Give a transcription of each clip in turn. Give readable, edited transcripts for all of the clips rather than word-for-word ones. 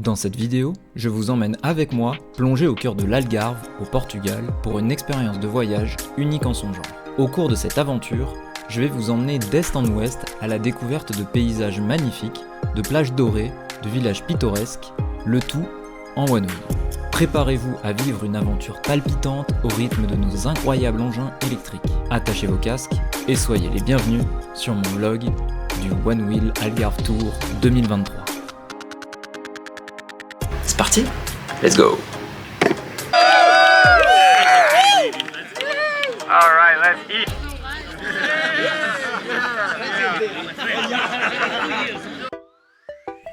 Dans cette vidéo, je vous emmène avec moi plonger au cœur de l'Algarve, au Portugal, pour une expérience de voyage unique en son genre. Au cours de cette aventure, je vais vous emmener d'est en ouest à la découverte de paysages magnifiques, de plages dorées, de villages pittoresques, le tout en one wheel. Préparez-vous à vivre une aventure palpitante au rythme de nos incroyables engins électriques. Attachez vos casques et soyez les bienvenus sur mon vlog du One Wheel Algarve Tour 2023. C'est parti, let's go. Alright, let's eat.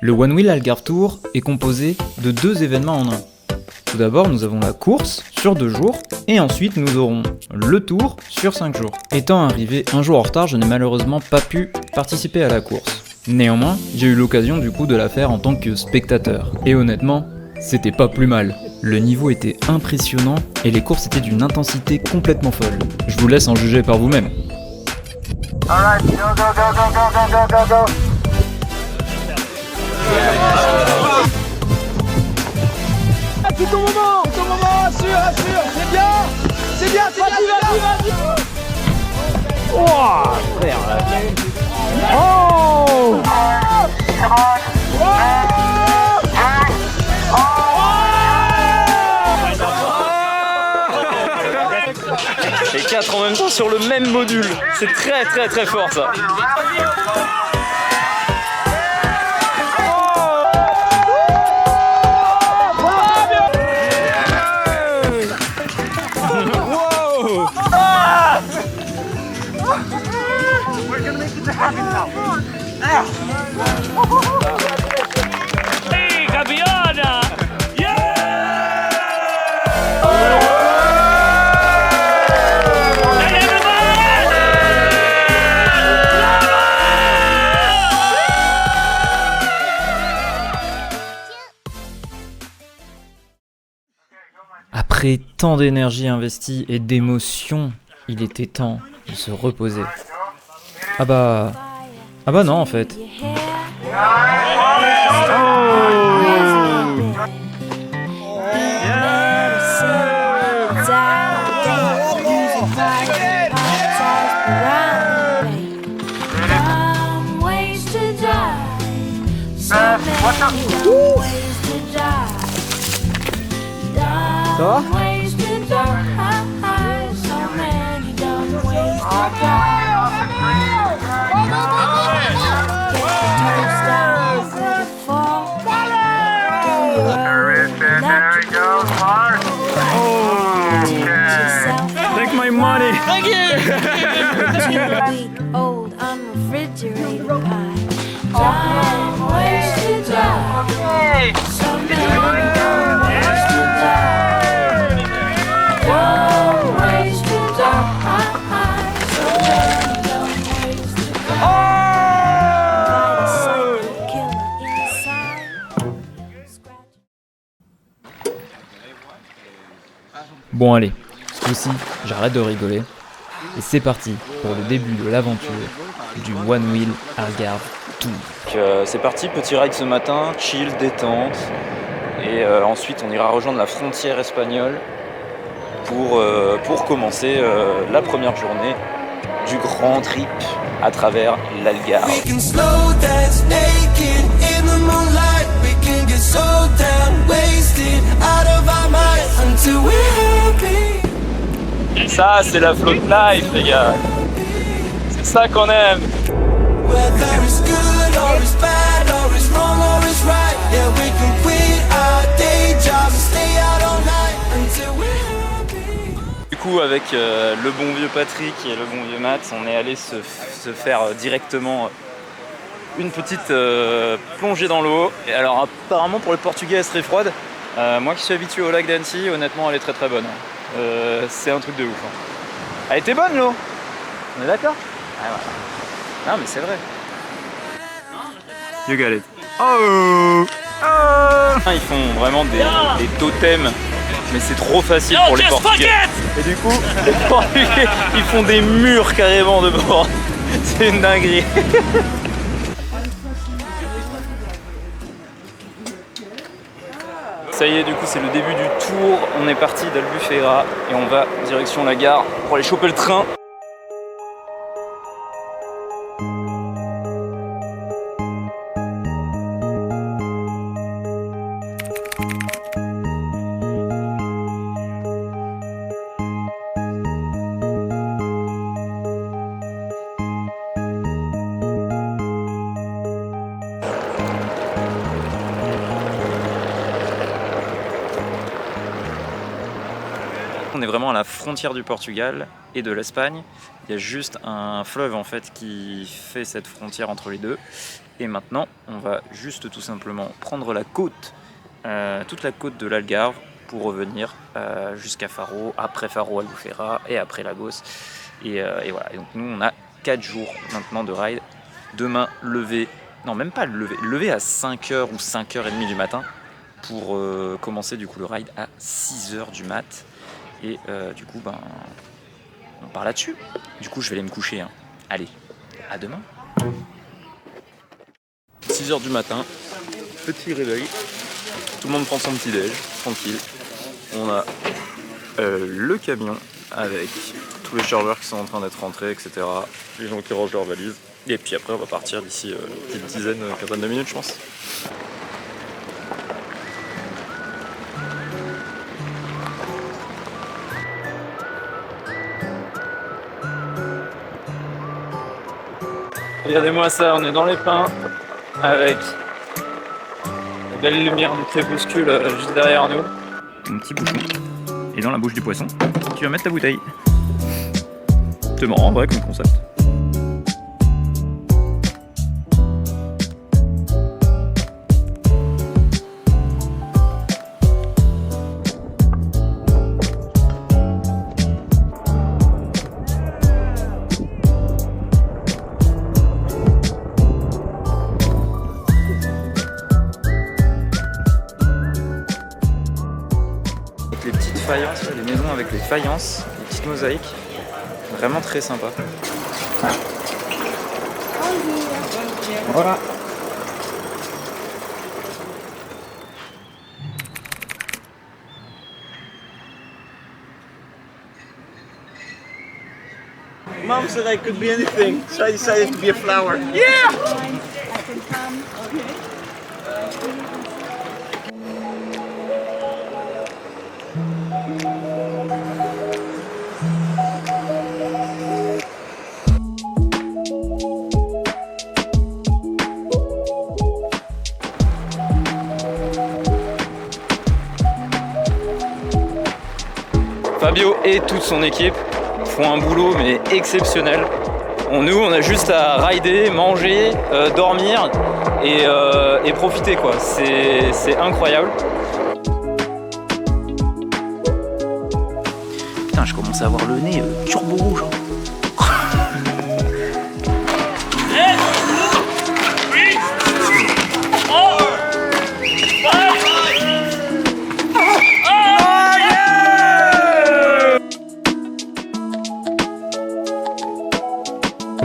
Le One Wheel Algarve Tour est composé de deux événements en un. Tout d'abord, nous avons la course sur 2 jours, et ensuite nous aurons le tour sur 5 jours. Étant arrivé un jour en retard, je n'ai malheureusement pas pu participer à la course. Néanmoins, j'ai eu l'occasion du coup de la faire en tant que spectateur. Et honnêtement, c'était pas plus mal. Le niveau était impressionnant et les courses étaient d'une intensité complètement folle. Je vous laisse en juger par vous-même. Alright, go, go, go, go, go, go, go, go, go. Ton moment, assure, c'est bien, vas-y. Oh, frère, là. Oh! Come on. Les 4 en même temps sur le même module, c'est très fort ça. Hey, campiona! Après tant d'énergie investie et d'émotions, il était temps de se reposer. Ah bah non en fait. Ça va? There he goes, Mark. Take my money. Old unrefrigerated pie. Time wasted time. So many don't waste your time. Don't waste your time. So many don't waste your time. Like a psycho killer inside. Scratch. Bon allez, ce coup-ci, j'arrête de rigoler. Et c'est parti pour le début de l'aventure du One Wheel Algarve Tour. C'est parti, petit ride ce matin, chill, détente. Et ensuite on ira rejoindre la frontière espagnole pour commencer la première journée du grand trip à travers l'Algarve. We can slow dance naked in the moonlight. We can get so down, wasted out of our minds until we're happy. Ça c'est la float life les gars. C'est ça qu'on aime. Whether it's good or it's bad or it's wrong or it's right. Yeah, we can quit our day jobs and stay out all night until we're happy. Du coup avec le bon vieux Patrick et le bon vieux Matt, on est allé se faire directement une petite plongée dans l'eau. Et alors apparemment pour le Portugais elle serait froide. Moi qui suis habitué au lac d'Annecy, honnêtement elle est très bonne. C'est un truc de ouf. Hein. Elle était bonne l'eau. On est d'accord? Ah, voilà. Non mais c'est vrai. You got it. Oh, Ils font vraiment des totems, mais c'est trop facile pour les Portugais. Et du coup, les Portugais, ils font des murs carrément de bord. C'est une dinguerie. Ça y est, du coup, c'est le début du tour. On est parti d'Albufeira et on va direction la gare pour aller choper le train. On est vraiment à la frontière du Portugal et de l'Espagne. Il y a juste un fleuve en fait qui fait cette frontière entre les deux. Et maintenant, on va juste tout simplement prendre la côte, toute la côte de l'Algarve pour revenir jusqu'à Faro, après Faro, Albufeira et après Lagos. Et voilà. Et donc nous, on a 4 jours maintenant de ride. Demain, lever, non même pas lever à 5h ou 5h30 du matin pour commencer du coup le ride à 6h du mat. Et du coup, ben, on part là-dessus. Du coup, je vais aller me coucher. Hein. Allez, à demain. 6h du matin, petit réveil. Tout le monde prend son petit déj, tranquille. On a le camion avec tous les chargeurs qui sont en train d'être rentrés, etc. Les gens qui rangent leurs valises. Et puis après, on va partir d'ici une petite dizaine, quinzaine de minutes, je pense. Regardez-moi ça, on est dans les pins avec la belle lumière du crépuscule juste derrière nous. Un petit bouchon. Et dans la bouche du poisson, tu vas mettre ta bouteille. C'est marrant en vrai comme concept. Les petites faïences, les maisons avec les faïences, les petites mosaïques, vraiment très sympa. Voilà. Mom said I could be anything, so I decided to be a flower. Yeah! Fabio et toute son équipe font un boulot mais exceptionnel. Nous, on a juste à rider, manger, dormir et profiter quoi. C'est incroyable. Putain, je commence à avoir le nez turbo rouge. Hein.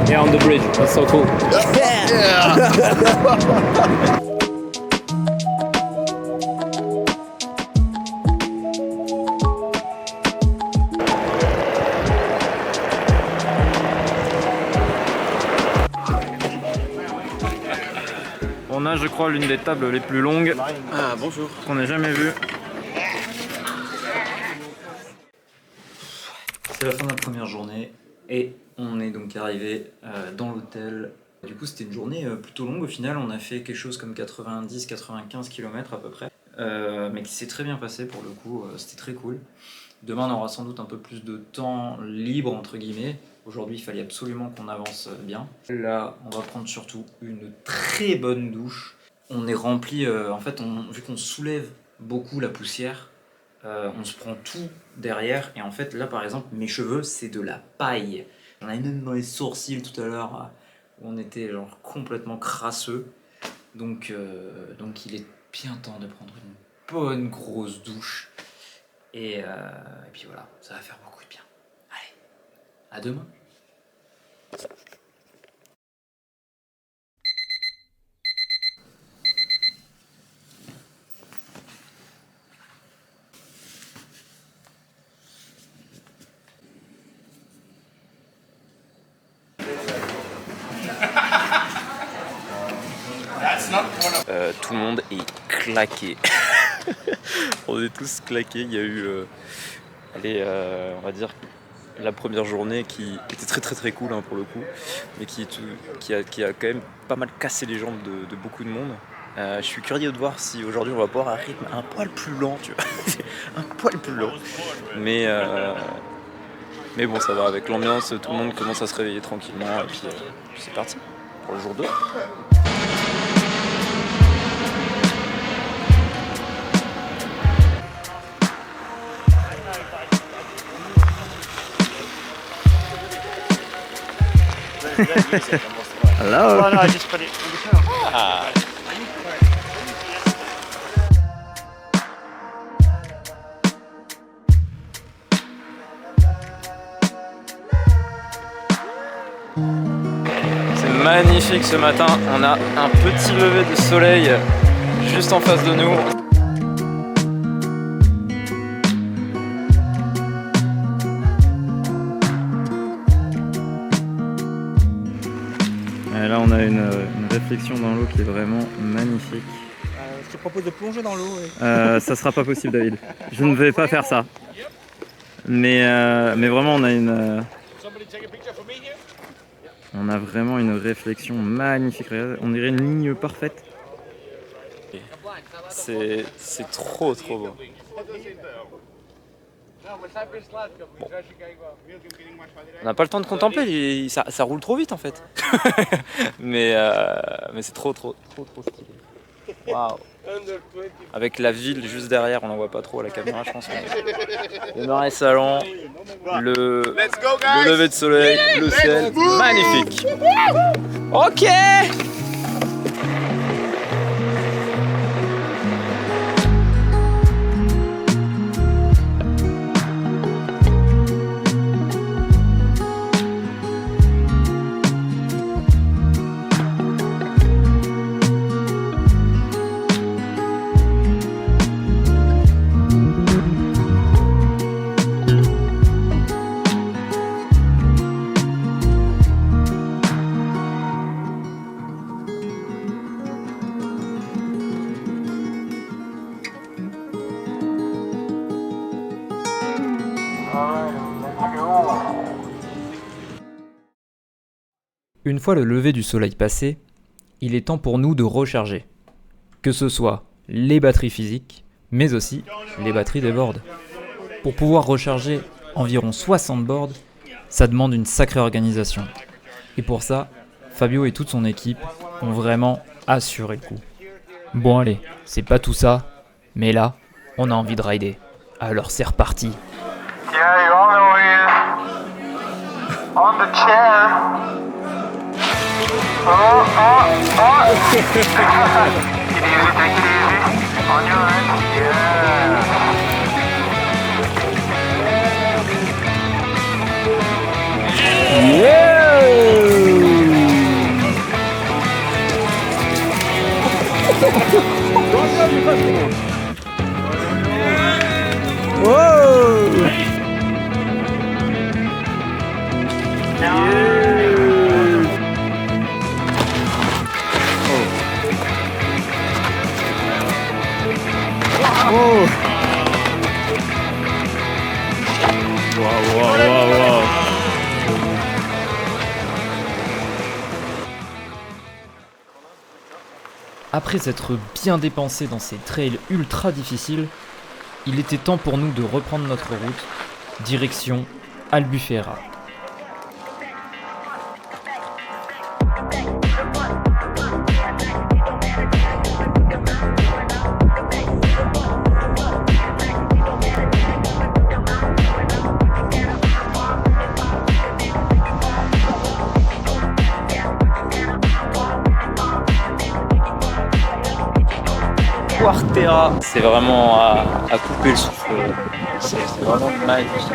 Yeah, on the bridge. That's so cool. On a, je crois, l'une des tables les plus longues qu'on ait jamais vues. C'est la fin de la première journée et on est donc arrivé dans l'hôtel. Du coup, c'était une journée plutôt longue au final. On a fait quelque chose comme 90-95 km à peu près, mais qui s'est très bien passé pour le coup. C'était très cool. Demain, on aura sans doute un peu plus de temps libre entre guillemets. Aujourd'hui, il fallait absolument qu'on avance bien. Là, on va prendre surtout une très bonne douche. On est rempli, en fait, vu qu'on soulève beaucoup la poussière, on se prend tout derrière. Et en fait, là, par exemple, mes cheveux, c'est de la paille. On avait même dans les sourcils tout à l'heure, où on était genre complètement crasseux. Donc il est bien temps de prendre une bonne grosse douche. Et puis voilà, ça va faire beaucoup de bien. Allez, à demain. tout le monde est claqué. On est tous claqués. Il y a eu, on va dire, la première journée qui était très très très cool hein, pour le coup, mais qui a quand même pas mal cassé les jambes de beaucoup de monde. Je suis curieux de voir si aujourd'hui on va pouvoir un rythme un poil plus lent, tu vois. Un poil plus lent. Mais bon, ça va, avec l'ambiance, tout le monde commence à se réveiller tranquillement et puis c'est parti pour le jour 2. Hello. Oh no, I just put it in the car. C'est magnifique ce matin, on a un petit lever de soleil juste en face de nous. Et là on a une réflexion dans l'eau qui est vraiment magnifique. Je te propose de plonger dans l'eau. Ça sera pas possible David, je ne vais pas faire ça. Mais vraiment on a vraiment une réflexion magnifique. Regardez, on dirait une ligne parfaite. C'est trop beau. On n'a pas le temps de contempler, ça roule trop vite en fait. mais c'est trop stylé. Waouh. Avec la ville juste derrière, on n'en voit pas trop à la caméra, je pense. Le marais salon, le lever de soleil, le ciel, magnifique. Ok. Une fois le lever du soleil passé, il est temps pour nous de recharger. Que ce soit les batteries physiques, mais aussi les batteries des boards. Pour pouvoir recharger environ 60 boards, ça demande une sacrée organisation. Et pour ça, Fabio et toute son équipe ont vraiment assuré le coup. Bon allez, c'est pas tout ça, mais là, on a envie de rider. Alors c'est reparti. Yeah, you always on the chair. Oh. Take it easy, take it easy. On your end. Yeah. Après s'être bien dépensé dans ces trails ultra difficiles, il était temps pour nous de reprendre notre route, direction Albufeira. Quartera, c'est vraiment à couper le souffle. C'est vraiment magnifique.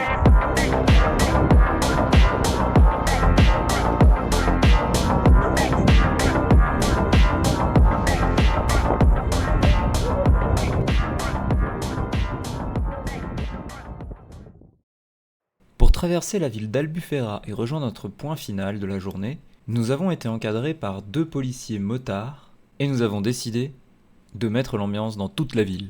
Pour traverser la ville d'Albufeira et rejoindre notre point final de la journée, nous avons été encadrés par 2 policiers motards et nous avons décidé de mettre l'ambiance dans toute la ville.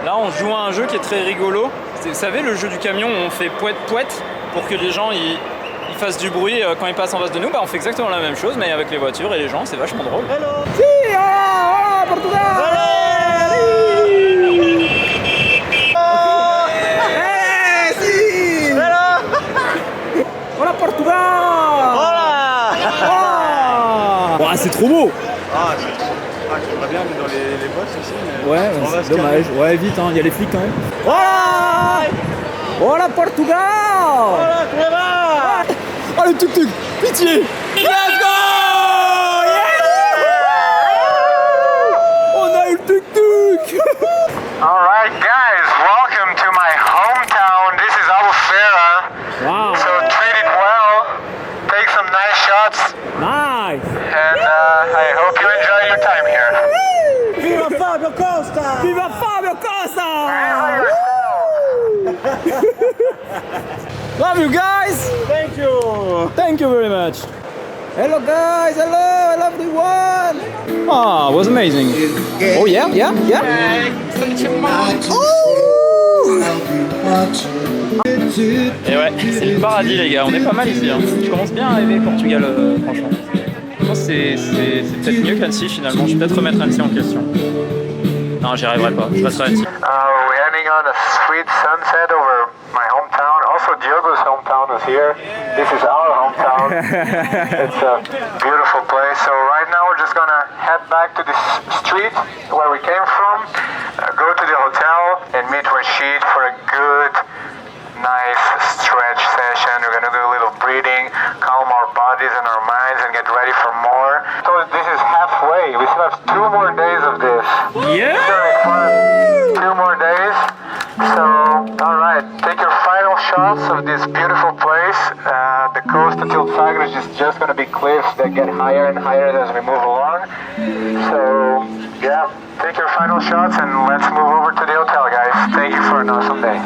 Là, on joue à un jeu qui est très rigolo. Vous savez, le jeu du camion où on fait poète-poète pour que les gens ils fassent du bruit quand ils passent en face de nous. Bah, on fait exactement la même chose, mais avec les voitures et les gens, c'est vachement drôle. Voilà Portugal! Voilà! C'est trop beau! J'aimerais bien aller dans les boss aussi. Mais Ouais, on va c'est se dommage. calmer. Ouais, vite, hein, il y a les flics quand même. Voilà! Voilà Portugal! Voilà, comment va? Oh le tuk-tuk! Pitié! Let's go! Yeah! On a eu le tuk-tuk! Alright guys, welcome to my hometown. This is Albufeira. Wow! So treat it well, take some nice shots, Nice! and I hope you enjoy your time here. Viva Fabio Costa! Viva Fabio Costa! Love you guys! Thank you! Thank you very much. Hello guys, hello everyone. Ah, it was amazing. Oh yeah, yeah, yeah. Et ouais, c'est le paradis les gars, on est pas mal ici. Hein. Je commence bien à aimer le Portugal, franchement. Je pense que c'est peut-être mieux qu'Annecy finalement. Je vais peut-être remettre Annecy en question. Non, j'y arriverai pas, je resterai à Annecy. We're heading on a sweet sunset over my hometown. Also, Diogo's hometown is here. This is our hometown. It's a beautiful place. So right now we're just gonna head back to this street where we came from, go to the hotel, and meet Rashid for a good, nice stretch session. We're gonna do a little breathing, calm our bodies and our minds, and get ready for more. So this is halfway. We still have 2 more days of this. Yeah! It's gonna be fun. 2 more days. So, alright, take your final shots of this beautiful place. The coast until Sagres is just gonna be cliffs that get higher and higher as we move along. So, yeah, take your final shots and let's move over to the hotel, guys. Thank you for an awesome day.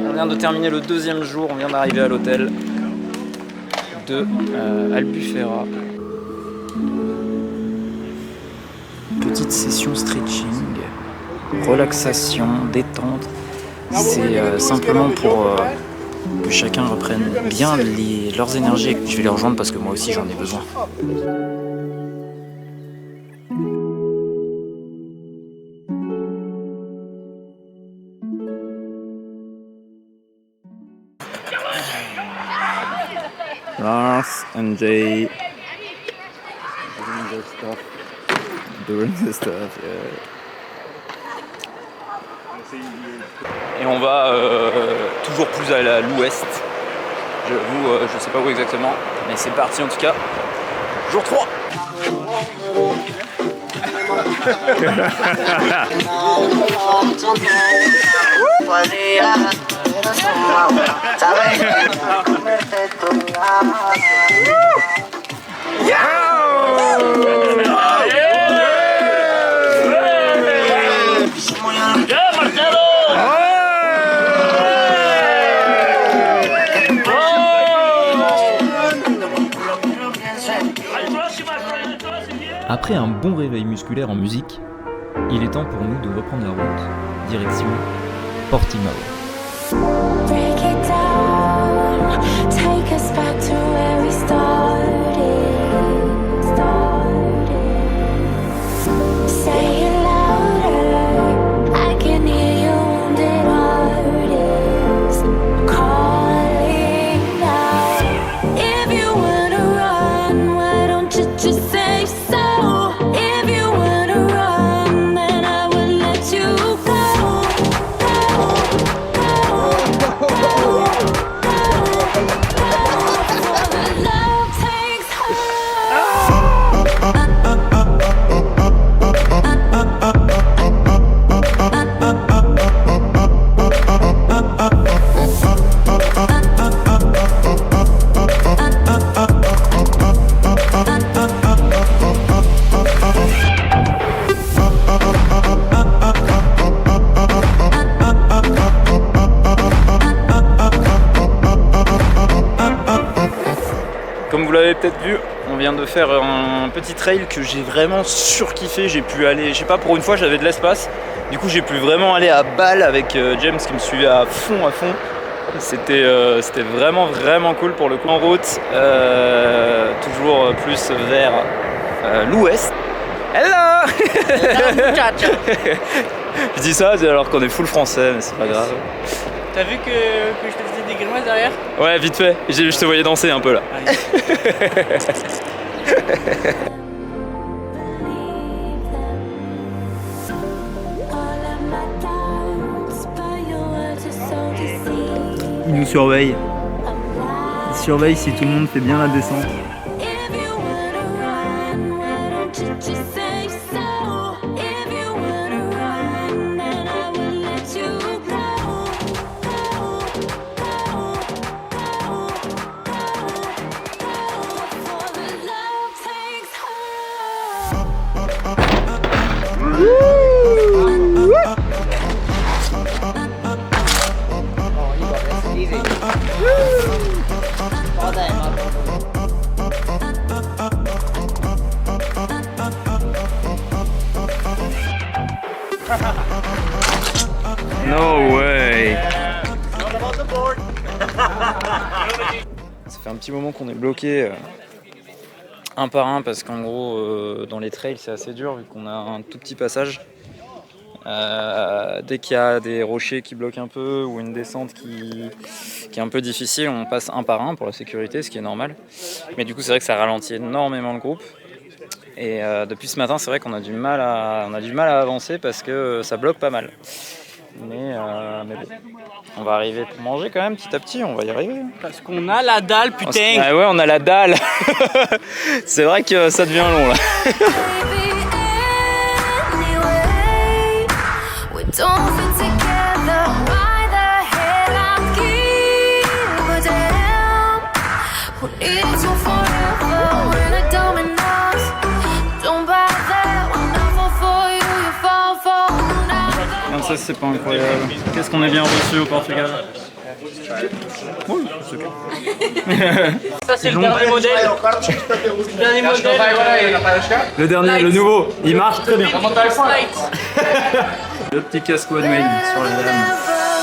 On vient de terminer le 2e jour, on vient d'arriver à l'hôtel de Albufeira. Petite session stretching, relaxation, détente. C'est simplement pour que chacun reprenne bien leurs énergies. Je vais les rejoindre parce que moi aussi j'en ai besoin. Lars and Jay doing the stuff, yeah. Et on va toujours plus à l'ouest. J'avoue, je sais pas où exactement, mais c'est parti en tout cas. Jour 3. Après un bon réveil musculaire en musique, il est temps pour nous de reprendre la route, direction Portimao. Break it down, take us back to where we started. Say it louder, I can hear your wounded heart is calling out. If you wanna run, why don't you just say so? If you wanna run, then I will let you go. Love take l'avez peut-être vu, on vient de faire un petit trail que j'ai vraiment surkiffé. J'ai pu aller, je sais pas, pour une fois j'avais de l'espace. Du coup j'ai pu vraiment aller à balle avec James qui me suivait à fond. C'était vraiment cool pour le coup. En route, toujours plus vers l'ouest. Hello. Je dis ça alors qu'on est full français, mais c'est pas grave. T'as vu que je te faisais des grimaces derrière? Ouais, vite fait. Je te voyais danser un peu là. Ils nous surveillent. Ils surveillent si tout le monde fait bien la descente. No way. Ça fait un petit moment qu'on est bloqué un par un parce qu'en gros dans les trails c'est assez dur vu qu'on a un tout petit passage. Dès qu'il y a des rochers qui bloquent un peu ou une descente qui est un peu difficile, on passe un par un pour la sécurité, ce qui est normal. Mais du coup c'est vrai que ça ralentit énormément le groupe. Et depuis ce matin c'est vrai qu'on a du mal à avancer parce que ça bloque pas mal. Mais bon, on va arriver pour manger quand même petit à petit, on va y arriver. Parce qu'on a la dalle, putain. Ah ouais, on a la dalle. C'est vrai que ça devient long là. Don't fit together, why the hell I give a damn? Who needs you forever when it don't mean nothing? Don't buy that, when I fall for you, you fall for another. Non, ça c'est pas incroyable. Qu'est-ce qu'on est bien reçu au Portugal? Oui, c'est ok. Ça c'est le dernier modèle. Le dernier, le nouveau, il marche très bien. Le petit casque One Mail sur la lame.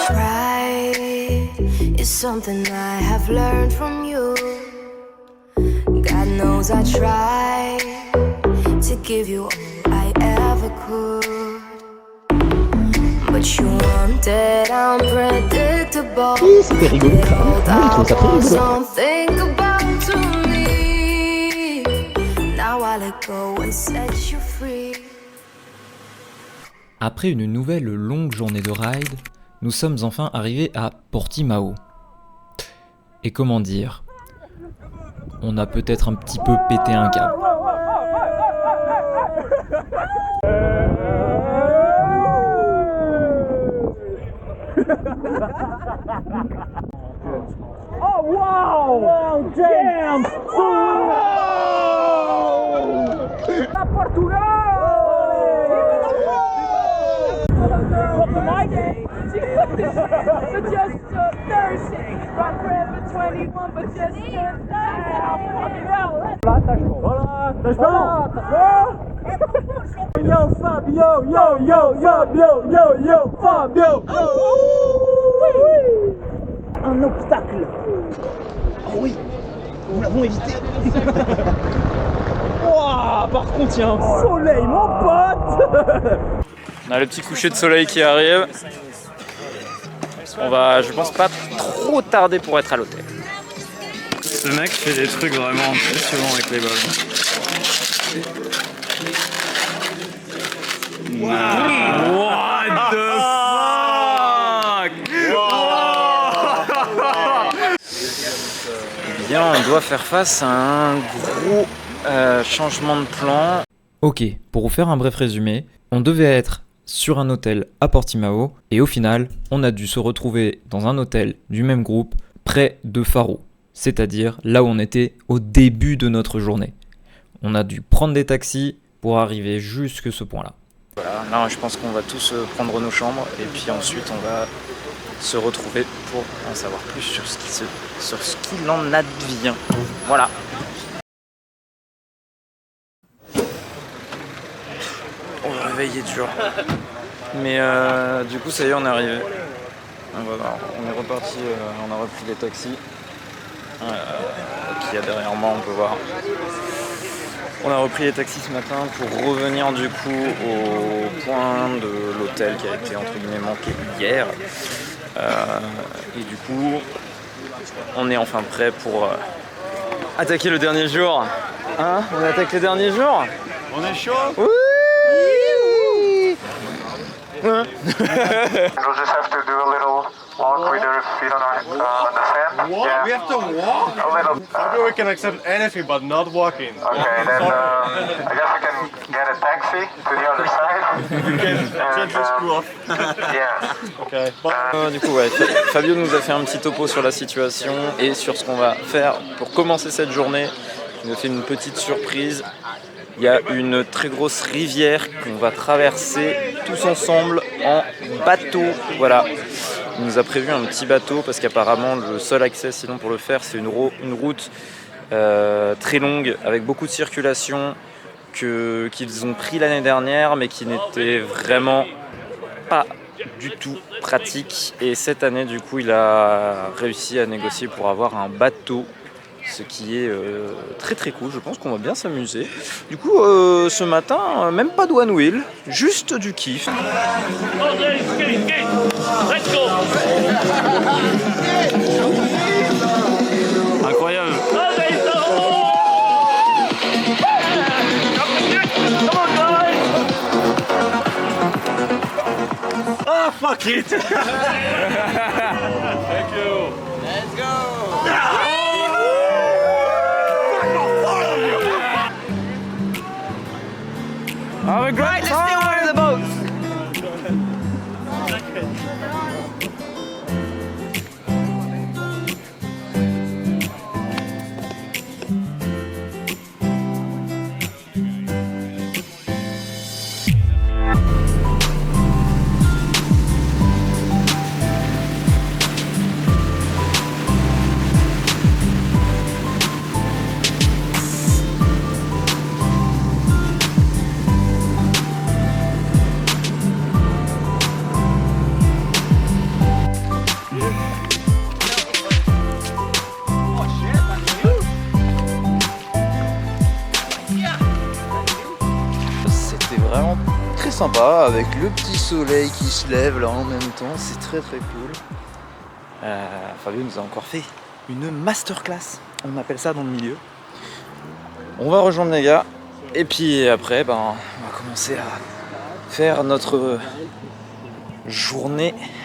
Pride is something I have learned from you. God knows I tried to give you all I ever could, but you wanted unpredictable. C'était rigolo. Je trouve ça très rigolo. Something about to me. Now I let go and set you free. Après une nouvelle longue journée de ride, nous sommes enfin arrivés à Portimao. Et comment dire, on a peut-être un petit peu pété un câble. Oh wow! Oh damn! Oh! La Portugal! Put the mic but just Thursday. Rock forever 21, but just Voilà, Yo Fabio, yo Fabio. Un obstacle. Oh oui, nous l'avons évité. Ouah, par contre, il y a un soleil, mon pote. On a le petit coucher de soleil qui arrive. On va, je pense, pas trop tarder pour être à l'hôtel. Ce mec fait des trucs vraiment impressionnants avec les balles. What the fuck? Eh bien, on doit faire face à un gros changement de plan. Ok, pour vous faire un bref résumé, on devait être sur un hôtel à Portimao et au final, on a dû se retrouver dans un hôtel du même groupe près de Faro, c'est-à-dire là où on était au début de notre journée. On a dû prendre des taxis pour arriver jusque ce point-là. Voilà, là je pense qu'on va tous prendre nos chambres et puis ensuite on va se retrouver pour en savoir plus sur ce qu'il en advient. Voilà. réveillé dur. Mais du coup, ça y est, on est arrivé. Voilà, on est reparti, on a repris les taxis. Qu'il y a derrière moi, on peut voir. On a repris les taxis ce matin pour revenir du coup au point de l'hôtel qui a été entre guillemets manqué hier. Et du coup, on est enfin prêt pour attaquer le dernier jour. Hein? On attaque le dernier jour? On est chaud? Oui! We'll just have to do a little walk with your feet on the sand. What? Yeah. We have to walk? A little. Maybe we can accept anything but not walking. Okay, then I guess we can get a taxi to the other side. We can just screw off. Yeah. Okay. Bye. Du coup, ouais, Fabio nous a fait un petit topo sur la situation et sur ce qu'on va faire pour commencer cette journée. Il nous a fait une petite surprise. Il y a une très grosse rivière qu'on va traverser tous ensemble en bateau. Voilà. Il nous a prévu un petit bateau parce qu'apparemment le seul accès sinon pour le faire c'est une route très longue avec beaucoup de circulation qu'ils ont pris l'année dernière mais qui n'était vraiment pas du tout pratique. Et cette année du coup il a réussi à négocier pour avoir un bateau. Ce qui est très très cool, je pense qu'on va bien s'amuser. Du coup, ce matin, même pas de one wheel, juste du kiff. Incroyable. Oh, fuck it! Thank you. Let's go. Have a great Let's stay one of the boats. Vraiment très sympa avec le petit soleil qui se lève là en même temps, c'est très très cool. Fabio nous a encore fait une masterclass, on appelle ça dans le milieu. On va rejoindre les gars et puis après on va commencer à faire notre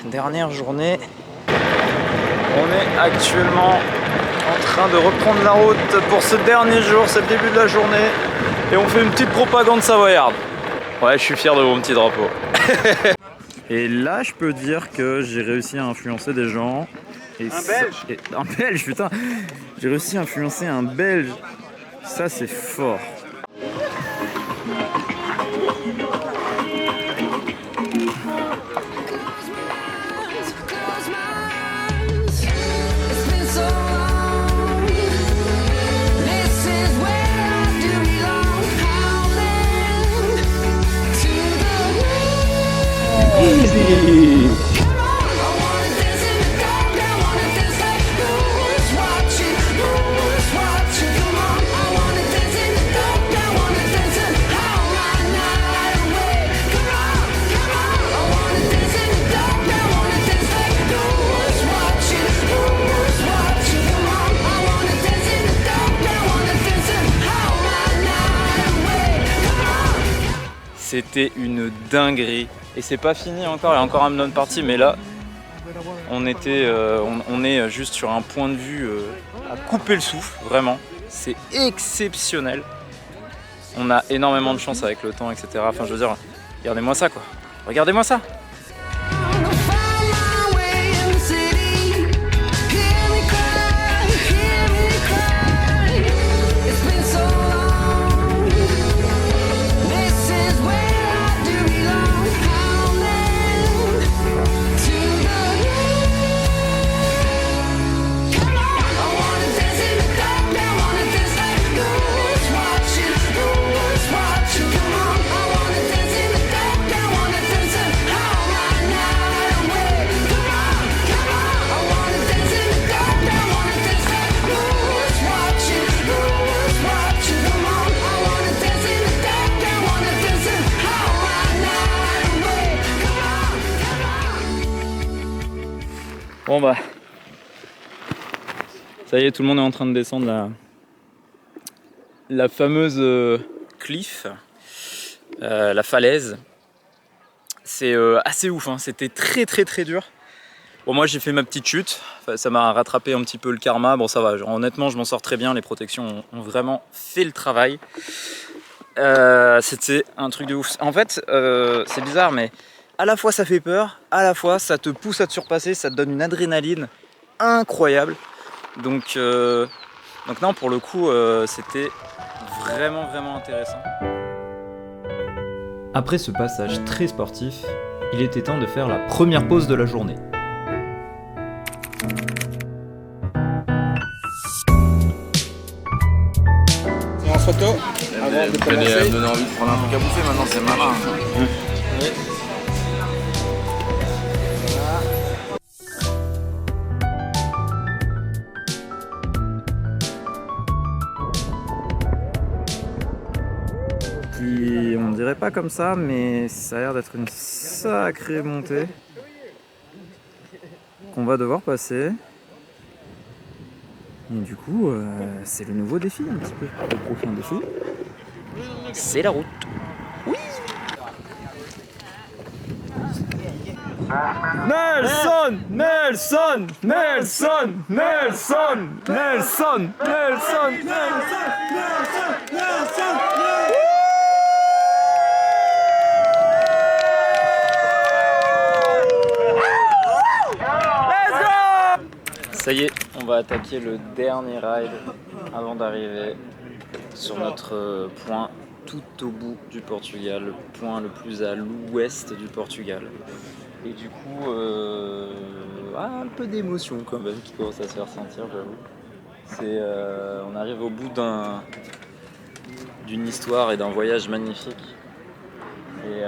dernière journée. On est actuellement en train de reprendre la route pour ce dernier jour, c'est le début de la journée et on fait une petite propagande savoyarde. Ouais, je suis fier de mon petit drapeau. Et là, je peux dire que j'ai réussi à influencer des gens. Et Belge un Belge, putain. J'ai réussi à influencer un Belge. Ça, c'est fort. C'était une dinguerie. Et c'est pas fini encore, il y a encore un non party, mais là, on est juste sur un point de vue à couper le souffle, vraiment. C'est exceptionnel. On a énormément de chance avec le temps, etc. Enfin, je veux dire, regardez-moi ça, quoi. Regardez-moi ça. Bon bah, ça y est, tout le monde est en train de descendre la fameuse cliff, la falaise. C'est assez ouf, hein. C'était très très très dur. Bon, moi j'ai fait ma petite chute, enfin, ça m'a rattrapé un petit peu le karma. Bon, ça va, honnêtement je m'en sors très bien, les protections ont vraiment fait le travail. C'était un truc de ouf. En fait, c'est bizarre, mais à la fois ça fait peur, à la fois ça te pousse à te surpasser, ça te donne une adrénaline incroyable. Donc non, pour le coup, c'était vraiment vraiment intéressant. Après ce passage très sportif, il était temps de faire la première pause de la journée. En photo avant de commencer. Me donner envie de prendre un truc à bouffer maintenant, c'est marrant. On dirait pas comme ça, mais ça a l'air d'être une sacrée montée qu'on va devoir passer. Et du coup, c'est le nouveau défi un petit peu. Le prochain défi, c'est la route. Oui. Nelson, Nelson, Nelson, Nelson, Nelson, Nelson, Nelson. Ça y est, on va attaquer le dernier ride avant d'arriver sur notre point tout au bout du Portugal, le point le plus à l'ouest du Portugal. Et du coup, un peu d'émotion quand même qui commence à se faire sentir, j'avoue. On arrive au bout d'une histoire et d'un voyage magnifique. Et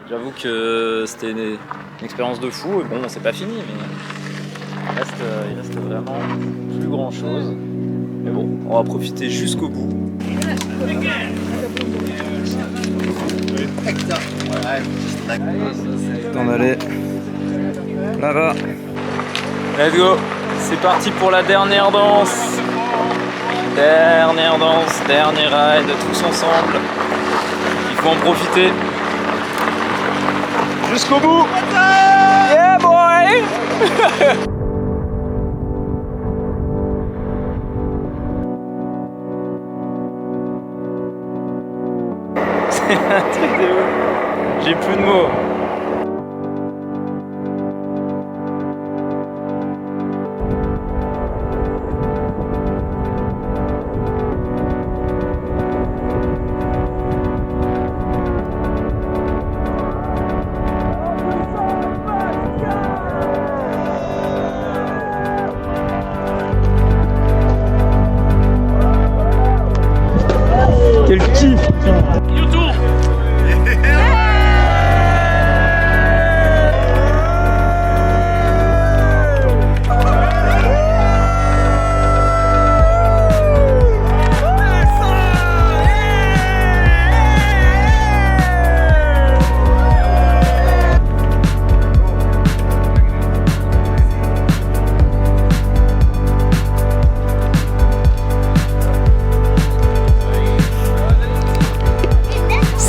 j'avoue que c'était une expérience de fou. Et bon, c'est pas fini, mais il reste vraiment plus grand chose. Mais bon, on va profiter jusqu'au bout. Temps d'aller là-bas. Let's go. C'est parti pour la dernière danse. Dernière danse, dernier ride, tous ensemble. Il faut en profiter. Jusqu'au bout. Yeah boy. C'est un truc de ouf. J'ai plus de mots. Quel kiff!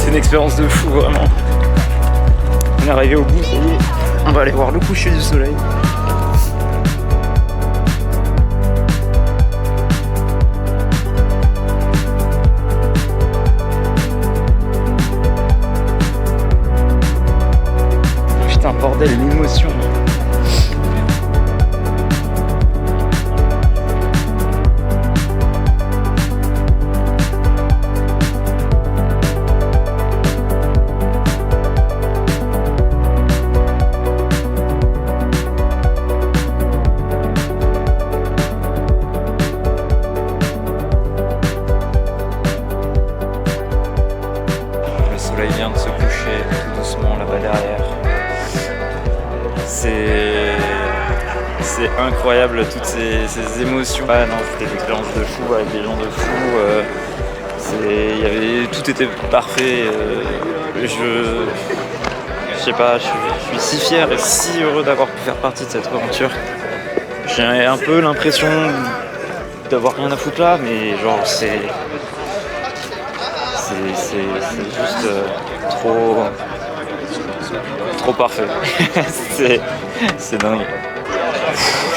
Une expérience de fou, vraiment. On est arrivé au bout, ça y est. On va aller voir le coucher du soleil. Putain, bordel, l'émotion. Le soleil vient de se coucher tout doucement là-bas derrière. C'est incroyable toutes ces émotions. Ah non, c'était une expérience de fou avec des gens de fou. Tout était parfait. sais pas, je suis si fier et si heureux d'avoir pu faire partie de cette aventure. J'ai un peu l'impression d'avoir rien à foutre là, mais genre c'est juste trop parfait. c'est dingue.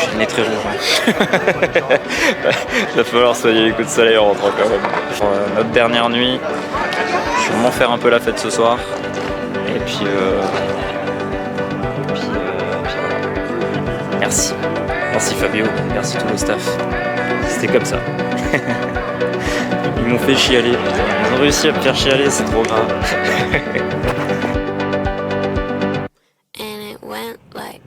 J'ai le nez très rouge. Va falloir soigner les coups de soleil en rentrant quand même. Pour notre dernière nuit, je vais vraiment faire un peu la fête ce soir. Et puis voilà. Merci. Merci Fabio, merci tout le staff. C'était comme ça. Ils m'ont fait chialer. Ils ont réussi à me faire chialer, c'est trop grave. And it went like